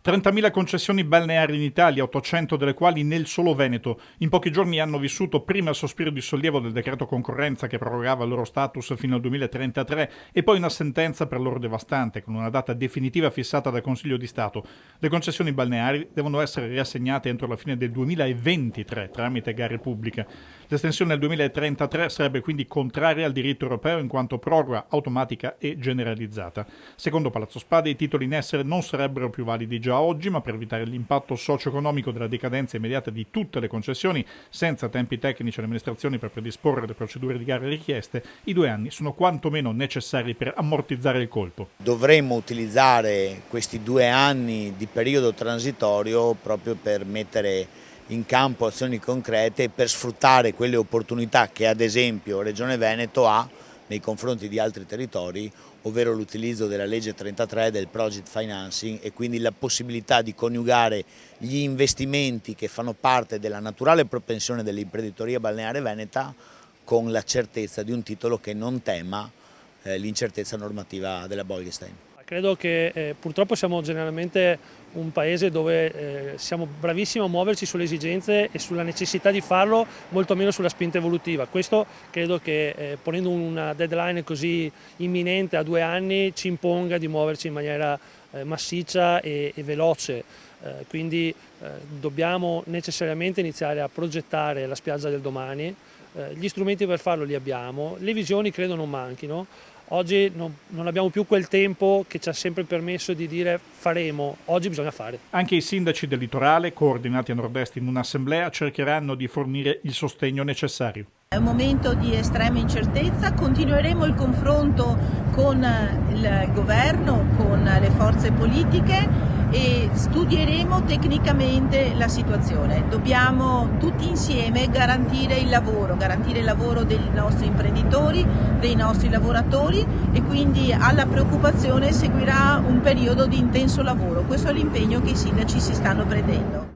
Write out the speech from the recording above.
30.000 concessioni balneari in Italia, 800 delle quali nel solo Veneto. In pochi giorni hanno vissuto prima il sospiro di sollievo del decreto concorrenza che prorogava il loro status fino al 2033 e poi una sentenza per loro devastante con una data definitiva fissata dal Consiglio di Stato. Le concessioni balneari devono essere riassegnate entro la fine del 2023 tramite gare pubbliche. L'estensione al 2033 sarebbe quindi contraria al diritto europeo in quanto proroga automatica e generalizzata. Secondo Palazzo Spada i titoli in essere non sarebbero più validi già oggi, ma per evitare l'impatto socio-economico della decadenza immediata di tutte le concessioni, senza tempi tecnici alle amministrazioni per predisporre le procedure di gare richieste, i 2 anni sono quantomeno necessari per ammortizzare il colpo. Dovremmo utilizzare questi 2 anni di periodo transitorio proprio per mettere in campo azioni concrete e per sfruttare quelle opportunità che ad esempio Regione Veneto ha nei confronti di altri territori, ovvero l'utilizzo della legge 33 del project financing e quindi la possibilità di coniugare gli investimenti che fanno parte della naturale propensione dell'imprenditoria balneare veneta con la certezza di un titolo che non tema l'incertezza normativa della Bolkestein. Credo che purtroppo siamo generalmente un paese dove siamo bravissimi a muoverci sulle esigenze e sulla necessità di farlo, molto meno sulla spinta evolutiva. Questo credo che ponendo una deadline così imminente a 2 anni ci imponga di muoverci in maniera massiccia e veloce. Quindi dobbiamo necessariamente iniziare a progettare la spiaggia del domani. Gli strumenti per farlo li abbiamo, le visioni credo non manchino. Oggi non abbiamo più quel tempo che ci ha sempre permesso di dire faremo, oggi bisogna fare. Anche i sindaci del litorale, coordinati a nord-est in un'assemblea, cercheranno di fornire il sostegno necessario. È un momento di estrema incertezza, continueremo il confronto con il governo, con le forze politiche e studieremo tecnicamente la situazione. Dobbiamo tutti insieme garantire il lavoro dei nostri imprenditori, dei nostri lavoratori e quindi alla preoccupazione seguirà un periodo di intenso lavoro. Questo è l'impegno che i sindaci si stanno prendendo.